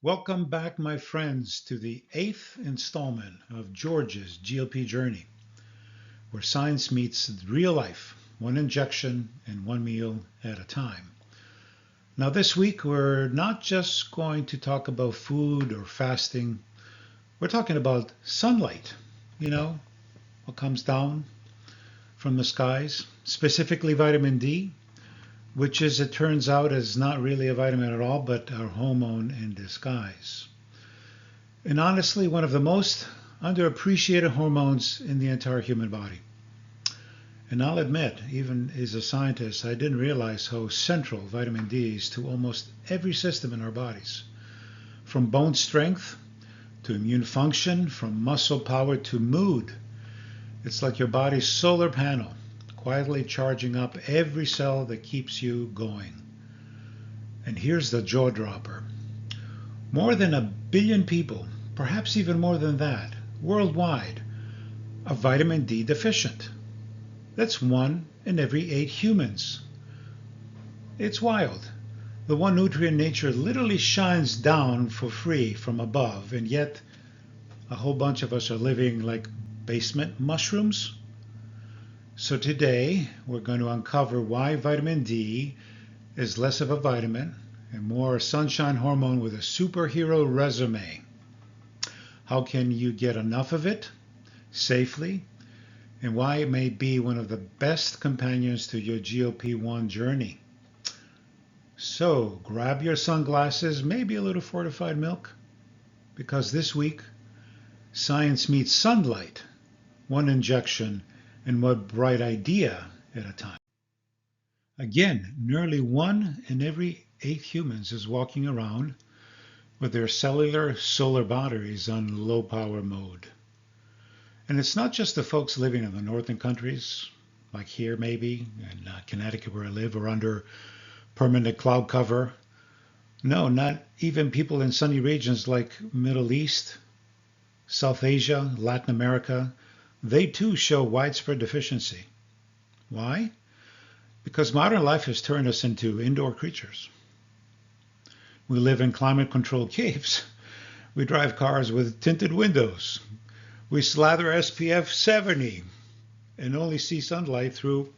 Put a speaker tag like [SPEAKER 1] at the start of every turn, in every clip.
[SPEAKER 1] Welcome back, my friends, to the eighth installment of George's GLP journey, where science meets real life, one injection and one meal at a time. Now, this week, we're not just going to talk about food or fasting, we're talking about sunlight, you know, what comes down from the skies, specifically vitamin D, which, as it turns out, is not really a vitamin at all, but a hormone in disguise. And honestly, one of the most underappreciated hormones in the entire human body. And I'll admit, even as a scientist, I didn't realize how central vitamin D is to almost every system in our bodies. From bone strength to immune function, from muscle power to mood. It's like your body's solar panel, quietly charging up every cell that keeps you going. And here's the jaw dropper. More than 1 billion people, perhaps even more than that, worldwide, are vitamin D deficient. That's 1 in every 8 humans. It's wild. The one nutrient nature literally shines down for free from above, and yet a whole bunch of us are living like basement mushrooms. So today we're going to uncover why vitamin D is less of a vitamin and more a sunshine hormone with a superhero resume. How can you get enough of it safely, and why it may be one of the best companions to your GLP-1 journey. So grab your sunglasses, maybe a little fortified milk, because this week science meets sunlight, one injection and one bright idea at a time. Again, nearly 1 in every 8 humans is walking around with their cellular solar batteries on low power mode. And it's not just the folks living in the northern countries, like here maybe, in Connecticut where I live, or under permanent cloud cover. No, not even people in sunny regions like Middle East, South Asia, Latin America. They too show widespread deficiency. Why? Because modern life has turned us into indoor creatures. We live in climate-controlled caves. We drive cars with tinted windows. We slather SPF 70 and only see sunlight through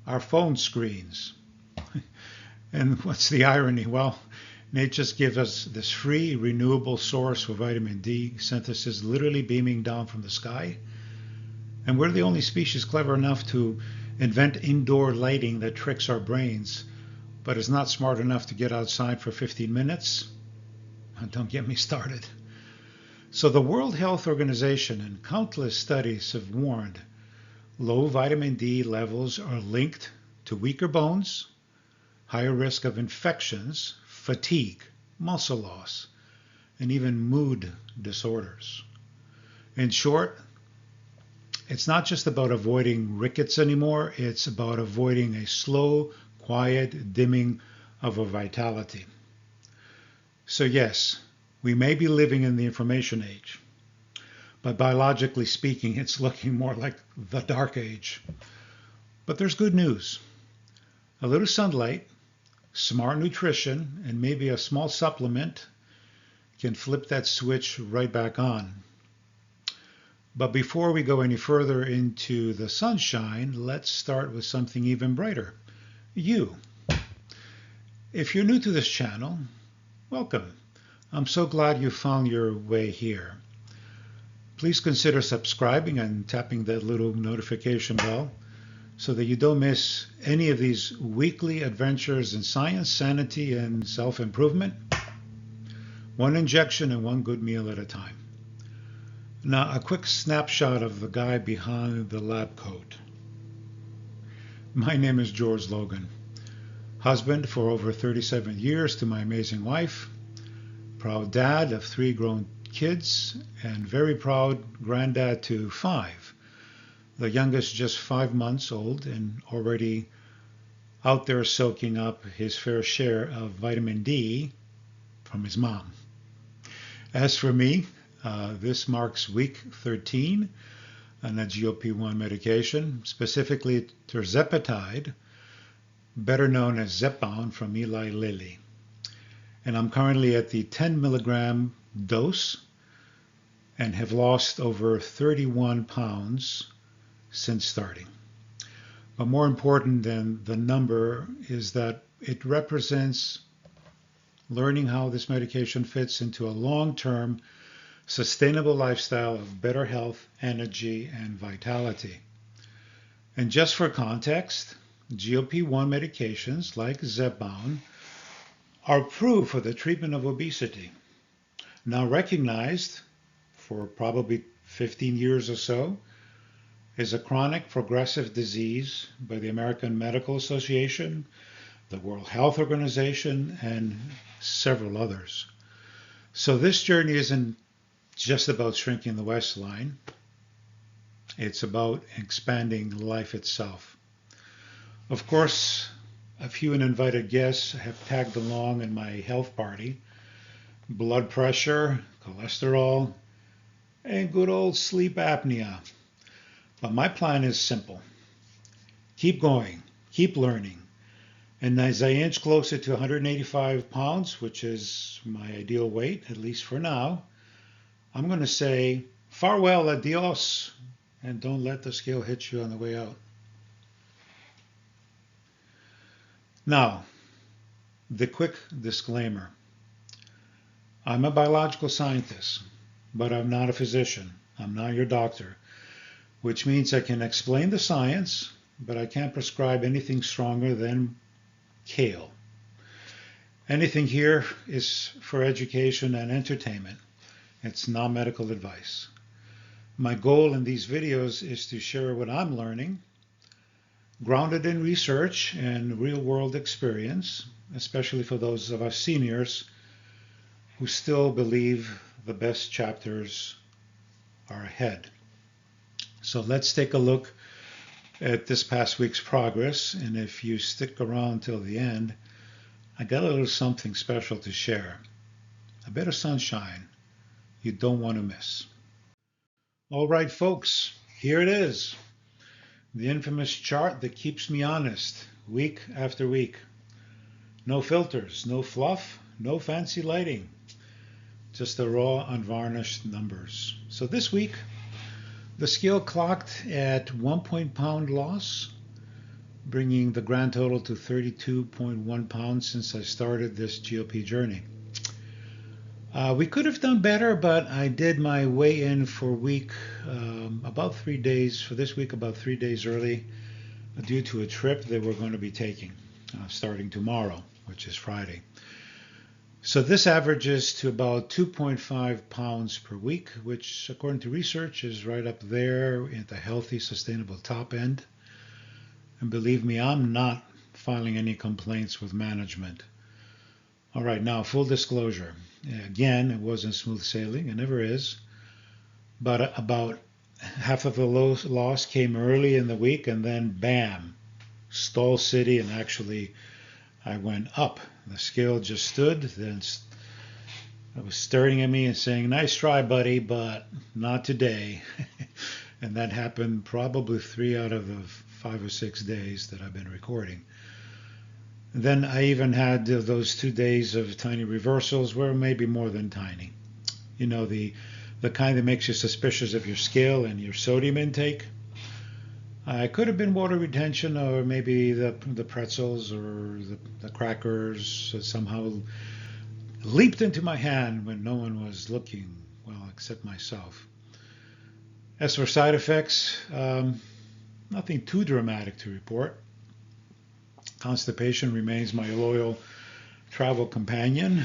[SPEAKER 1] our phone screens. And what's the irony? Well, nature just gives us this free, renewable source for vitamin D synthesis literally beaming down from the sky. And we're the only species clever enough to invent indoor lighting that tricks our brains, but is not smart enough to get outside for 15 minutes. Don't get me started. So the World Health Organization and countless studies have warned low vitamin D levels are linked to weaker bones, higher risk of infections, fatigue, muscle loss, and even mood disorders. In short, it's not just about avoiding rickets anymore, it's about avoiding a slow, quiet dimming of our vitality. So yes, we may be living in the information age, but biologically speaking, it's looking more like the dark age. But there's good news. A little sunlight, smart nutrition, and maybe a small supplement can flip that switch right back on. But before we go any further into the sunshine, let's start with something even brighter. You. If you're new to this channel, welcome. I'm so glad you found your way here. Please consider subscribing and tapping that little notification bell so that you don't miss any of these weekly adventures in science, sanity, and self-improvement. One injection and one good meal at a time. Now, a quick snapshot of the guy behind the lab coat. My name is George Logan, husband for over 37 years to my amazing wife, proud dad of 3 grown kids, and very proud granddad to 5. The youngest just 5 months old and already out there soaking up his fair share of vitamin D from his mom. As for me, this marks week 13 on a GLP-1 medication, specifically tirzepatide, better known as Zepbound from Eli Lilly. and I'm currently at the 10 milligram dose and have lost over 31 pounds since starting. But more important than the number is that it represents learning how this medication fits into a long-term, sustainable lifestyle of better health, energy, and vitality. And just for context, GLP-1 medications like Zepbound are approved for the treatment of obesity, now recognized for probably 15 years or so is a chronic progressive disease by the American Medical Association, the World Health Organization, and several others. So this journey isn't just about shrinking the waistline. It's about expanding life itself. Of course, a few uninvited guests have tagged along in my health party. Blood pressure, cholesterol, and good old sleep apnea. But my plan is simple. Keep going, keep learning. And as I inch closer to 185 pounds, which is my ideal weight, at least for now, I'm going to say farewell, adios, and don't let the scale hit you on the way out. Now, the quick disclaimer. I'm a biological scientist, but I'm not a physician. I'm not your doctor, which means I can explain the science, but I can't prescribe anything stronger than kale. Anything here is for education and entertainment. It's not medical advice. My goal in these videos is to share what I'm learning, grounded in research and real-world experience, especially for those of us seniors who still believe the best chapters are ahead. So let's take a look at this past week's progress, and if you stick around till the end, I got a little something special to share. A bit of sunshine you don't want to miss. All right, folks, here it is. The infamous chart that keeps me honest week after week. No filters, no fluff, no fancy lighting. Just the raw, unvarnished numbers. So this week, the scale clocked at 1 pound loss, bringing the grand total to 32.1 pounds since I started this GLP journey. We could have done better, but I did my weigh-in for week about 3 days, for this week about 3 days early, due to a trip that we're going to be taking starting tomorrow, which is Friday. So this averages to about 2.5 pounds per week, which according to research is right up there at the healthy, sustainable top end. And believe me, I'm not filing any complaints with management. All right, now full disclosure. Again, it wasn't smooth sailing, it never is. But about half of the loss came early in the week, and then bam, stall city, and actually I went up. The scale just stood, then it was staring at me and saying, nice try, buddy, but not today. And that happened probably 3 out of the 5 or 6 days that I've been recording. And then I even had those 2 days of tiny reversals, were maybe more than tiny. You know, the kind that makes you suspicious of your scale and your sodium intake. It could have been water retention, or maybe the pretzels or the crackers somehow leaped into my hand when no one was looking, well, except myself. As for side effects, nothing too dramatic to report. Constipation remains my loyal travel companion.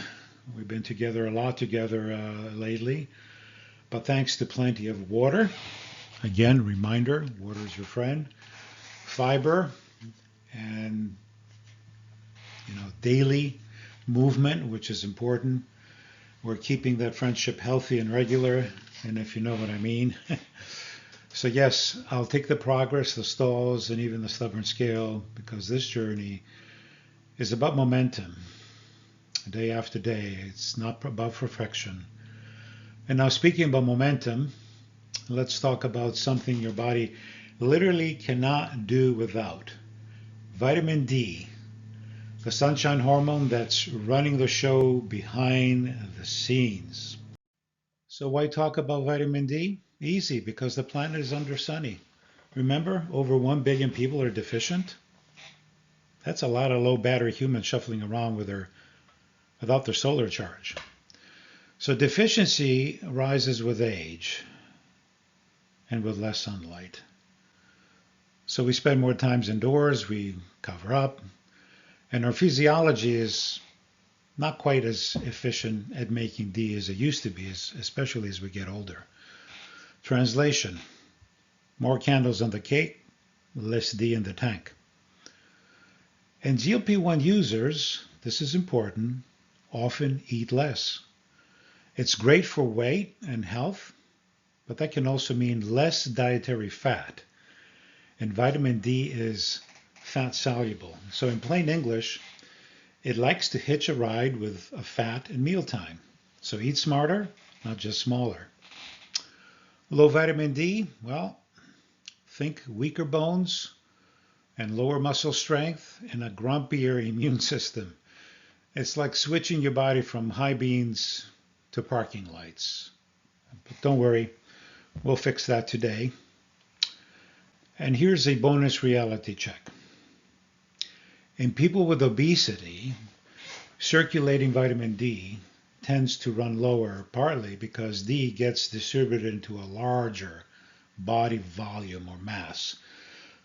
[SPEAKER 1] We've been together a lot lately, but thanks to plenty of water. Again, reminder, water is your friend. Fiber and, daily movement, which is important. We're keeping that friendship healthy and regular, and if you know what I mean. So yes, I'll take the progress, the stalls, and even the stubborn scale, because this journey is about momentum. Day after day, it's not about perfection. And now speaking about momentum, let's talk about something your body literally cannot do without. Vitamin D. the sunshine hormone that's running the show behind the scenes. So why talk about vitamin D? Easy, because the planet is under sunny. Remember, over 1 billion people are deficient. That's a lot of low battery humans shuffling around without their solar charge. So deficiency rises with age and with less sunlight. So we spend more times indoors, we cover up, and our physiology is not quite as efficient at making D as it used to be, especially as we get older. Translation: more candles on the cake, less D in the tank. And GLP-1 users, this is important, often eat less. It's great for weight and health, but that can also mean less dietary fat. And vitamin D is fat soluble. So in plain English, it likes to hitch a ride with a fat at mealtime. So eat smarter, not just smaller. Low vitamin D, well, think weaker bones and lower muscle strength and a grumpier immune system. It's like switching your body from high beams to parking lights. But don't worry, we'll fix that today. And here's a bonus reality check. In people with obesity, circulating vitamin D tends to run lower, partly because D gets distributed into a larger body volume or mass.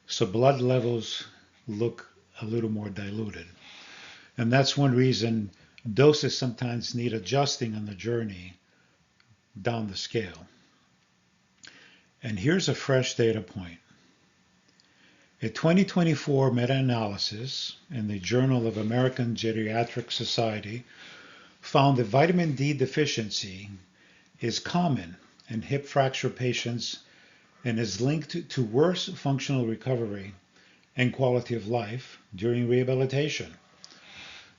[SPEAKER 1] So blood levels look a little more diluted. And that's one reason doses sometimes need adjusting on the journey down the scale. And here's a fresh data point. A 2024 meta-analysis in the Journal of American Geriatric Society found that vitamin D deficiency is common in hip fracture patients and is linked to worse functional recovery and quality of life during rehabilitation.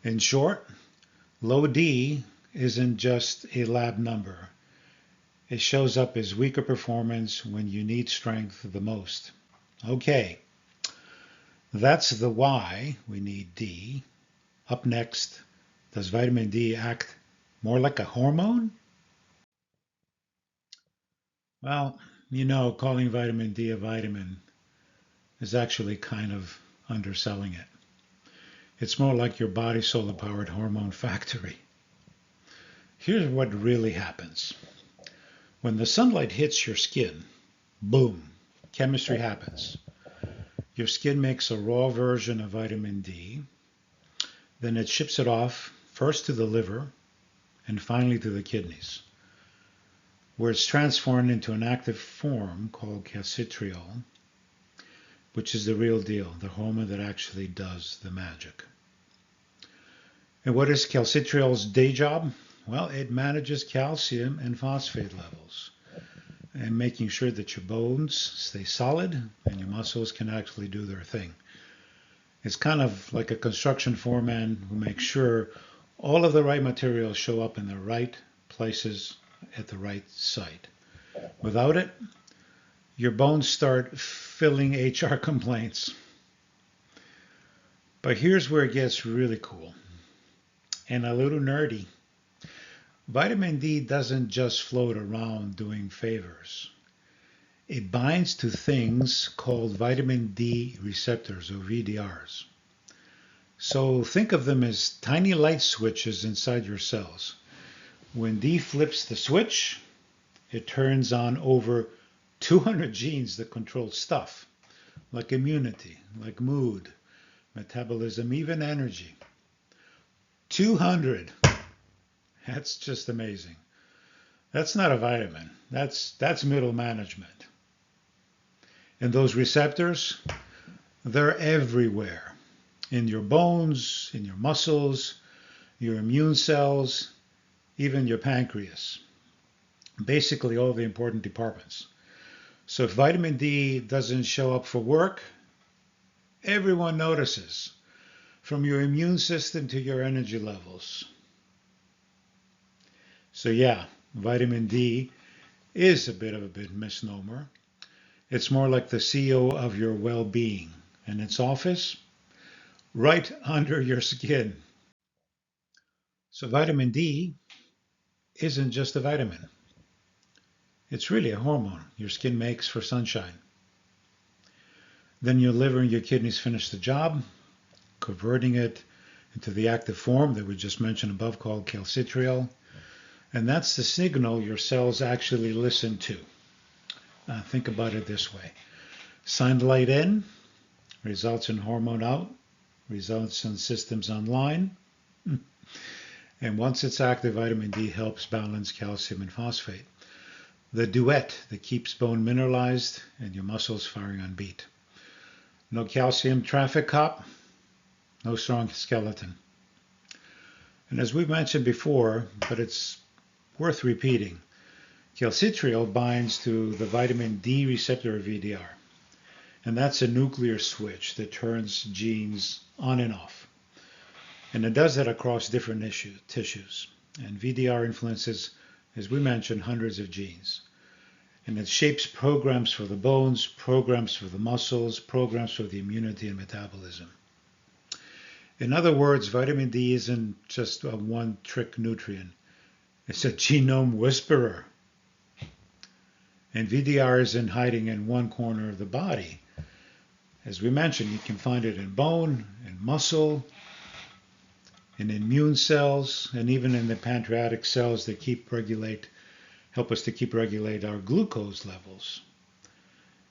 [SPEAKER 1] In short, low D isn't just a lab number. It shows up as weaker performance when you need strength the most. Okay. That's the why we need D. Up next, does vitamin D act more like a hormone? Well, calling vitamin D a vitamin is actually kind of underselling it. It's more like your body's solar-powered hormone factory. Here's what really happens. When the sunlight hits your skin, boom, chemistry happens. Your skin makes a raw version of vitamin D, then it ships it off first to the liver and finally to the kidneys, where it's transformed into an active form called calcitriol, which is the real deal, the hormone that actually does the magic. And what is calcitriol's day job? Well, it manages calcium and phosphate levels, and making sure that your bones stay solid and your muscles can actually do their thing. It's kind of like a construction foreman who makes sure all of the right materials show up in the right places at the right site. Without it, your bones start filling HR complaints. But here's where it gets really cool and a little nerdy. Vitamin D doesn't just float around doing favors. It binds to things called vitamin D receptors, or VDRs. So think of them as tiny light switches inside your cells. When D flips the switch, it turns on over 200 genes that control stuff, like immunity, like mood, metabolism, even energy. 200. That's just amazing. That's not a vitamin. That's middle management. And those receptors, they're everywhere. In your bones, in your muscles, your immune cells, even your pancreas. Basically all the important departments. So if vitamin D doesn't show up for work, everyone notices, from your immune system to your energy levels. So yeah, vitamin D is a bit of a misnomer. It's more like the CEO of your well-being. And its office? right under your skin. So vitamin D isn't just a vitamin. It's really a hormone your skin makes for sunshine. Then your liver and your kidneys finish the job, converting it into the active form that we just mentioned above called calcitriol. And that's the signal your cells actually listen to. Think about it this way. Sunlight in results in hormone out, results in systems online. And once it's active, vitamin D helps balance calcium and phosphate. The duet that keeps bone mineralized and your muscles firing on beat. No calcium traffic cop, no strong skeleton. And as we've mentioned before, but it's worth repeating, calcitriol binds to the vitamin D receptor of VDR. And that's a nuclear switch that turns genes on and off. And it does that across different tissues. And VDR influences, as we mentioned, hundreds of genes. And it shapes programs for the bones, programs for the muscles, programs for the immunity and metabolism. In other words, vitamin D isn't just a one-trick nutrient. It's a genome whisperer. And VDR isn't hiding in one corner of the body. As we mentioned, you can find it in bone, in muscle, in immune cells, and even in the pancreatic cells that help us to keep regulate our glucose levels.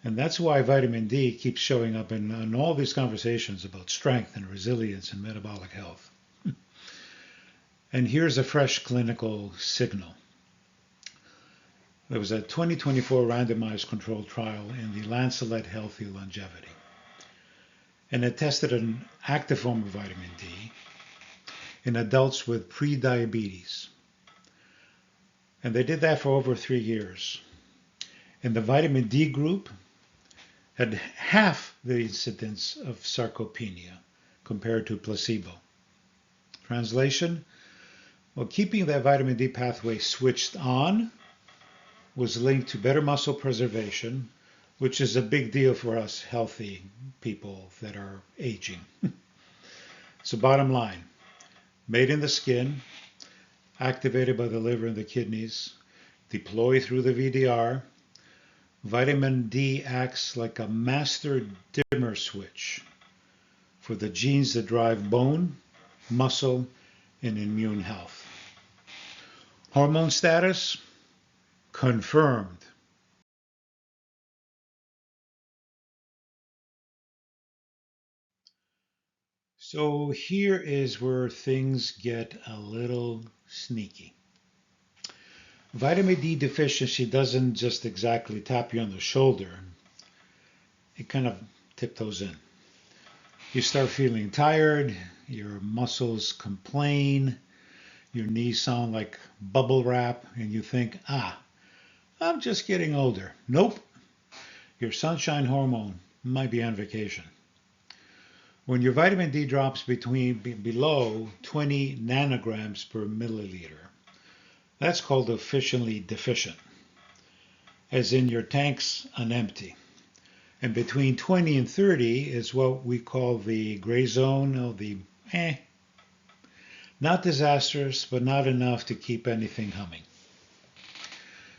[SPEAKER 1] And that's why vitamin D keeps showing up in all these conversations about strength and resilience and metabolic health. And here's a fresh clinical signal. There was a 2024 randomized controlled trial in the Lancelet Healthy Longevity. And it tested an active form of vitamin D in adults with prediabetes. And they did that for over 3 years. And the vitamin D group had half the incidence of sarcopenia compared to placebo. Translation? Well, keeping that vitamin D pathway switched on was linked to better muscle preservation, which is a big deal for us healthy people that are aging. So bottom line, made in the skin, activated by the liver and the kidneys, deploy through the VDR, vitamin D acts like a master dimmer switch for the genes that drive bone, muscle, and immune health. Hormone status? Confirmed. So here is where things get a little sneaky. Vitamin D deficiency doesn't just exactly tap you on the shoulder. It kind of tiptoes in. You start feeling tired, your muscles complain, your knees sound like bubble wrap, and you think, I'm just getting older. Nope. Your sunshine hormone might be on vacation. When your vitamin D drops below 20 nanograms per milliliter, that's called officially deficient, as in your tank's on empty. And between 20 and 30 is what we call the gray zone, or the not disastrous, but not enough to keep anything humming.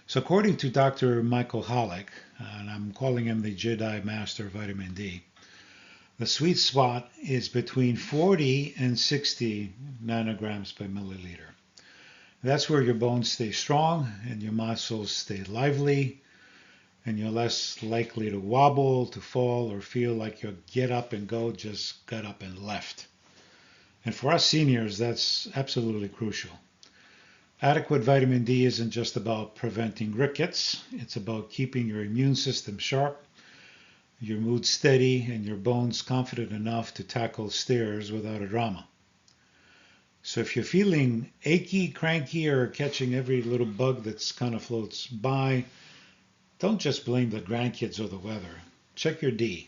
[SPEAKER 1] So according to Dr. Michael Hollick, and I'm calling him the Jedi Master of Vitamin D, the sweet spot is between 40 and 60 nanograms per milliliter. That's where your bones stay strong and your muscles stay lively, and you're less likely to wobble, to fall, or feel like your get up and go just got up and left. And for us seniors, that's absolutely crucial. Adequate vitamin D isn't just about preventing rickets, it's about keeping your immune system sharp, your mood steady, and your bones confident enough to tackle stairs without a drama. So if you're feeling achy, cranky, or catching every little bug that's kind of floats by, don't just blame the grandkids or the weather. Check your D.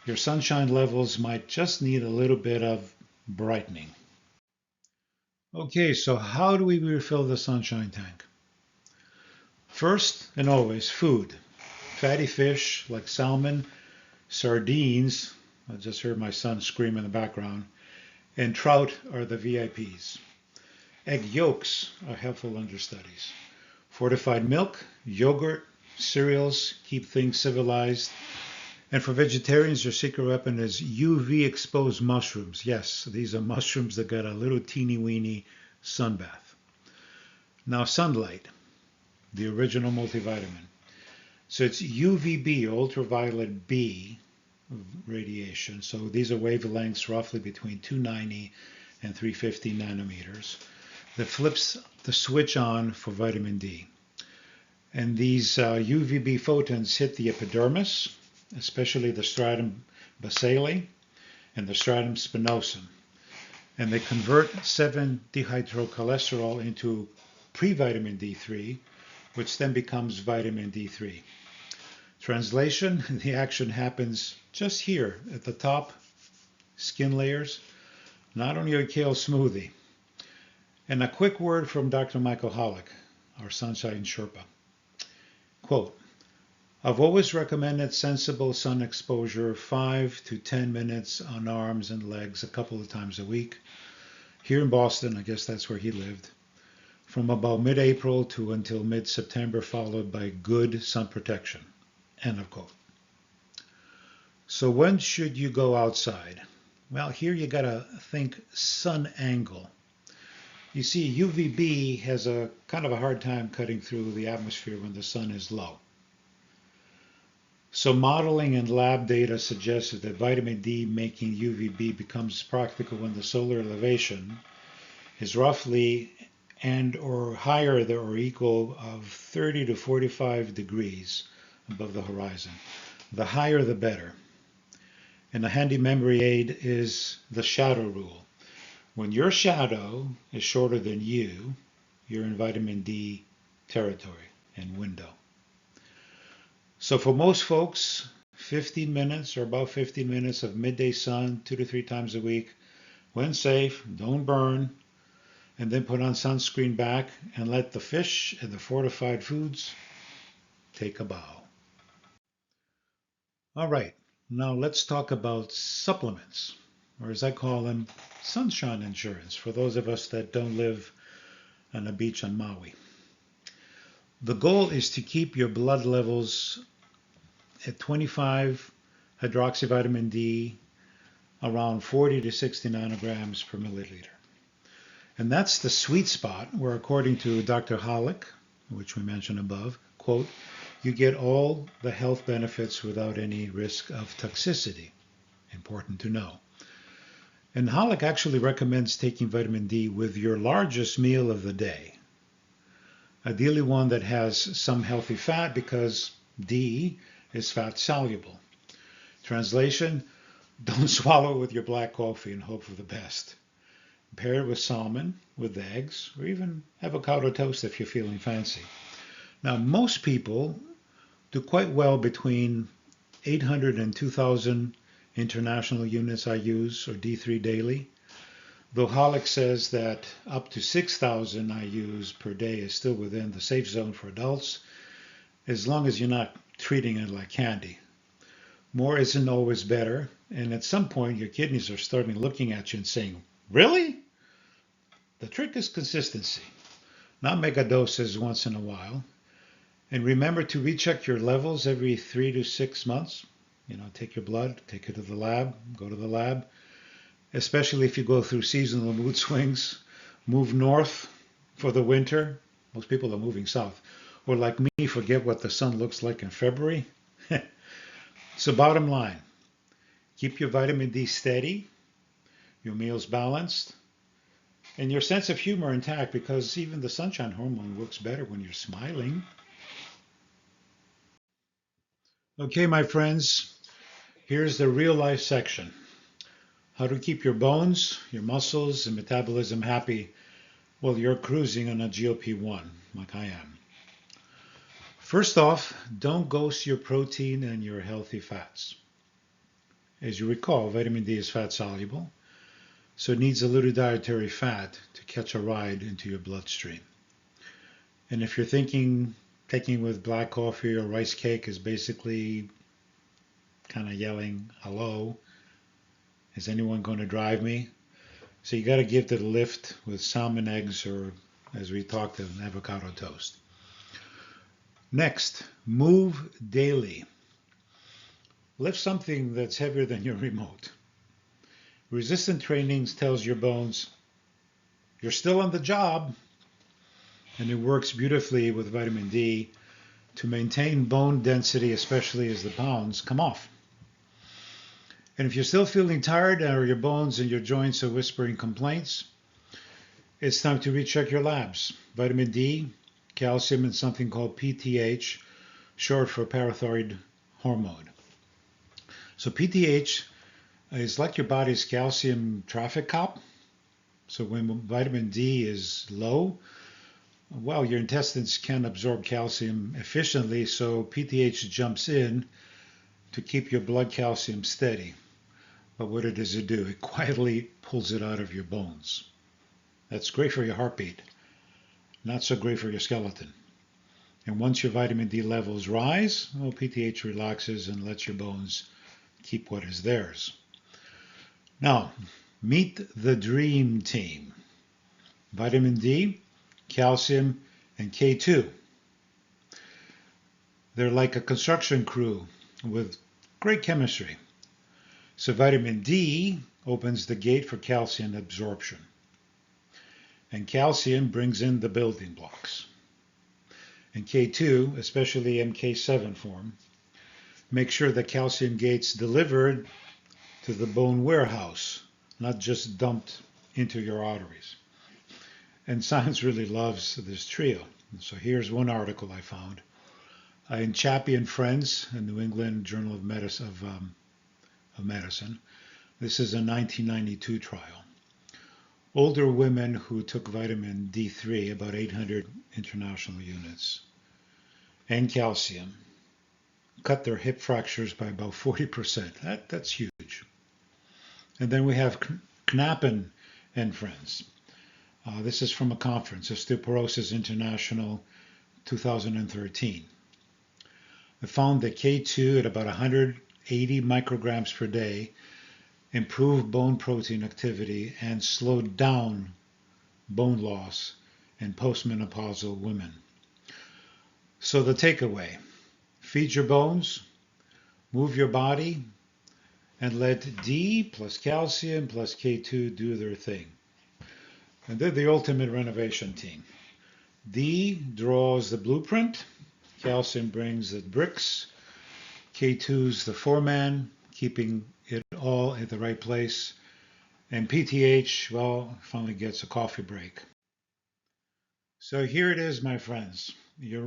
[SPEAKER 1] Your sunshine levels might just need a little bit of brightening. Okay, so how do we refill the sunshine tank? First and always, food. Fatty fish like salmon, sardines, I just heard my son scream in the background. And trout are the VIPs. Egg yolks are helpful understudies. Fortified milk, yogurt, cereals keep things civilized. And for vegetarians, your secret weapon is UV exposed mushrooms. Yes, these are mushrooms that got a little teeny weeny sun bath. Now, sunlight, the original multivitamin. So it's UVB, ultraviolet B radiation. So these are wavelengths roughly between 290 and 350 nanometers that flips the switch on for vitamin D. And these UVB photons hit the epidermis, especially the stratum basale and the stratum spinosum. And they convert 7-dehydrocholesterol into pre-vitamin D3, which then becomes vitamin D3. Translation, the action happens just here at the top skin layers, not on your kale smoothie. And a quick word from Dr. Michael Hollick, our Sunshine Sherpa. Quote, I've always recommended sensible sun exposure, 5 to 10 minutes on arms and legs a couple of times a week. Here in Boston, I guess that's where he lived, from about mid-April to until mid-September, followed by good sun protection. End of quote. So when should you go outside? Well, here you got to think sun angle. You see, UVB has a kind of a hard time cutting through the atmosphere when the sun is low. So modeling and lab data suggests that vitamin D making UVB becomes practical when the solar elevation is roughly and or higher than or equal of 30 to 45 degrees above the horizon. The higher the better. And a handy memory aid is the shadow rule. When your shadow is shorter than you, you're in vitamin D territory and window. So for most folks, 15 minutes or about 15 minutes of midday sun 2 to 3 times a week, when safe, don't burn, and then put on sunscreen back and let the fish and the fortified foods take a bow. All right, now let's talk about supplements, or as I call them, sunshine insurance for those of us that don't live on a beach on Maui. The goal is to keep your blood levels at 25 hydroxyvitamin D, around 40 to 60 nanograms per milliliter. And that's the sweet spot where, according to Dr. Hollick, which we mentioned above, quote, you get all the health benefits without any risk of toxicity. Important to know. And Hollick actually recommends taking vitamin D with your largest meal of the day. Ideally one that has some healthy fat because D is fat soluble. Translation, don't swallow it with your black coffee and hope for the best. Pair it with salmon, with eggs, or even avocado toast if you're feeling fancy. Now, most people do quite well between 800 and 2,000 international units IUs, or D3 daily, though Hollick says that up to 6,000 IUs per day is still within the safe zone for adults, as long as you're not treating it like candy. More isn't always better, and at some point your kidneys are starting looking at you and saying, really? The trick is consistency, not mega doses once in a while. And remember to recheck your levels every 3 to 6 months. Take your blood, take it to the lab, go to the lab, especially if you go through seasonal mood swings, move north for the winter. Most people are moving south. Or like me, forget what the sun looks like in February. So bottom line, keep your vitamin D steady, your meals balanced, and your sense of humor intact, because even the sunshine hormone works better when you're smiling. Okay, my friends, here's the real life section. How to keep your bones, your muscles, and metabolism happy while you're cruising on a GLP1, like I am. First off, don't ghost your protein and your healthy fats. As you recall, vitamin D is fat soluble, so it needs a little dietary fat to catch a ride into your bloodstream. And if you're thinking taking with black coffee or rice cake is basically kind of yelling hello, Is anyone going to drive me? So you got to give it a lift with salmon, eggs, or as we talked, an avocado toast. Next, move daily. Lift something that's heavier than your remote. Resistant training tells your bones, you're still on the job, and it works beautifully with vitamin D to maintain bone density, especially as the pounds come off. And if you're still feeling tired or your bones and your joints are whispering complaints, it's time to recheck your labs. Vitamin D, calcium, and something called PTH, short for parathyroid hormone. So PTH is like your body's calcium traffic cop. So when vitamin D is low, well, your intestines can't absorb calcium efficiently, so PTH jumps in to keep your blood calcium steady. But what does it do? It quietly pulls it out of your bones. That's great for your heartbeat, not so great for your skeleton. And once your vitamin D levels rise, well, PTH relaxes and lets your bones keep what is theirs. Now, meet the dream team. Vitamin D, calcium, and K2. They're like a construction crew with great chemistry. So vitamin D opens the gate for calcium absorption. And calcium brings in the building blocks. And K2, especially MK7 form, makes sure the calcium gate's delivered to the bone warehouse, not just dumped into your arteries. And science really loves this trio. So here's one article I found in Chappie and Friends, a New England Journal of Medicine. This is a 1992 trial. Older women who took vitamin D3, about 800 international units, and calcium, cut their hip fractures by about 40%. That's huge. And then we have Knappen and Friends. This is from a conference, Osteoporosis International 2013. They found that K2 at about 180 micrograms per day improved bone protein activity and slowed down bone loss in postmenopausal women. So the takeaway, feed your bones, move your body, and let D plus calcium plus K2 do their thing. And they're the ultimate renovation team. D draws the blueprint, calcium brings the bricks, K2's the foreman, keeping it all at the right place, and PTH, well, finally gets a coffee break. So here it is, my friends, your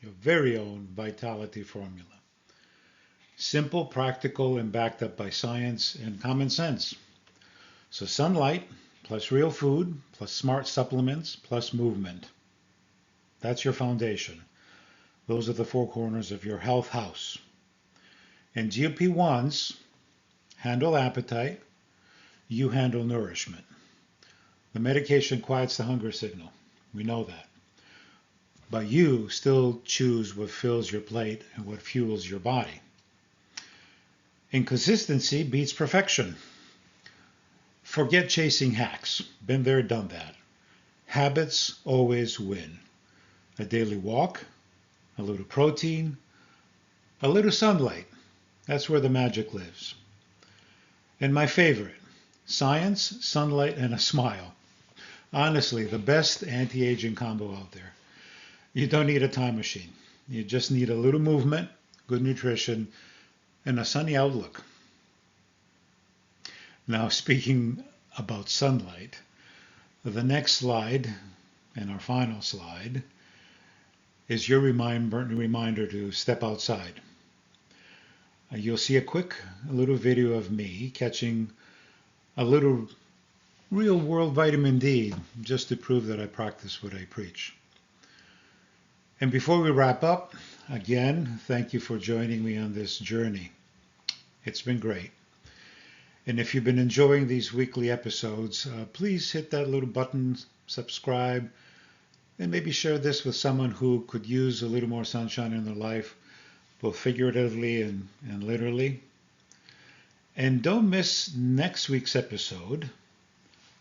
[SPEAKER 1] very own vitality formula. Simple, practical, and backed up by science and common sense. So sunlight, plus real food, plus smart supplements, plus movement. That's your foundation. Those are the four corners of your health house. And GLP1s handle appetite, you handle nourishment. The medication quiets the hunger signal. We know that. But you still choose what fills your plate and what fuels your body. Inconsistency beats perfection. Forget chasing hacks. Been there, done that. Habits always win. A daily walk, a little protein, a little sunlight. That's where the magic lives. And my favorite, science, sunlight, and a smile. Honestly, the best anti-aging combo out there. You don't need a time machine. You just need a little movement, good nutrition, and a sunny outlook. Now, speaking about sunlight, the next slide, and our final slide, is your reminder to step outside. You'll see a little video of me catching a little real world vitamin D just to prove that I practice what I preach. And before we wrap up, again, thank you for joining me on this journey. It's been great. And if you've been enjoying these weekly episodes, please hit that little button, subscribe, and maybe share this with someone who could use a little more sunshine in their life, both figuratively and literally. And don't miss next week's episode.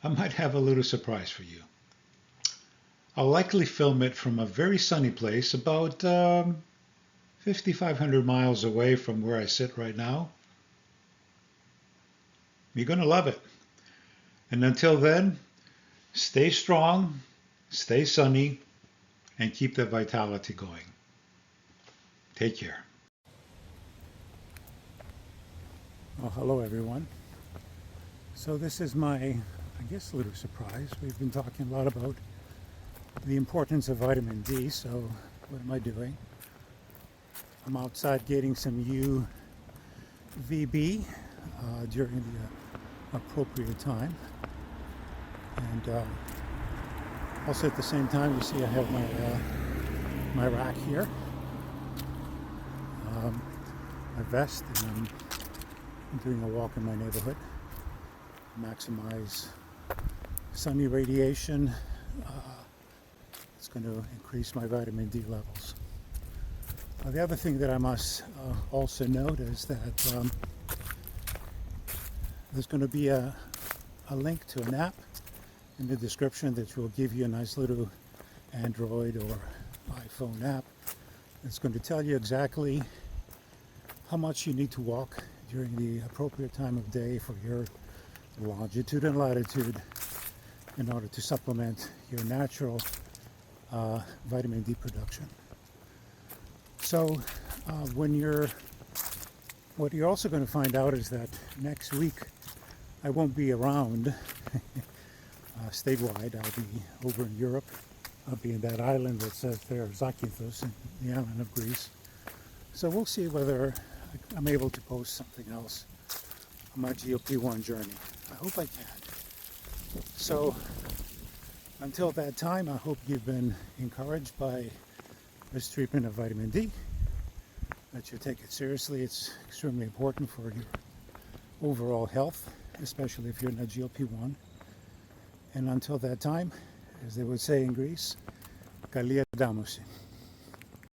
[SPEAKER 1] I might have a little surprise for you. I'll likely film it from a very sunny place about 5,500 miles away from where I sit right now. You're going to love it. And until then, stay strong, stay sunny, and keep that vitality going. Take care.
[SPEAKER 2] Well, hello everyone. So this is my, I guess, little surprise. We've been talking a lot about the importance of vitamin D, so what am I doing? I'm outside getting some UVB during the appropriate time. And also at the same time, you see I have my rack here, my vest, and I'm doing a walk in my neighborhood, maximize sun irradiation. It's going to increase my vitamin D levels. The other thing that I must also note is that there's going to be a link to an app in the description that will give you a nice little Android or iPhone app. It's going to tell you exactly how much you need to walk during the appropriate time of day for your longitude and latitude in order to supplement your natural vitamin D production. So what you're also going to find out is that next week I won't be around statewide. I'll be over in Europe. I'll be in that island that says there, Zakynthos, in the island of Greece. So we'll see whether I'm able to post something else on my GLP1 journey. I hope I can. So until that time, I hope you've been encouraged by this treatment of vitamin D, that you take it seriously. It's extremely important for your overall health, especially if you're in a GLP1. And until that time, as they would say in Greece, Kalia Damosi.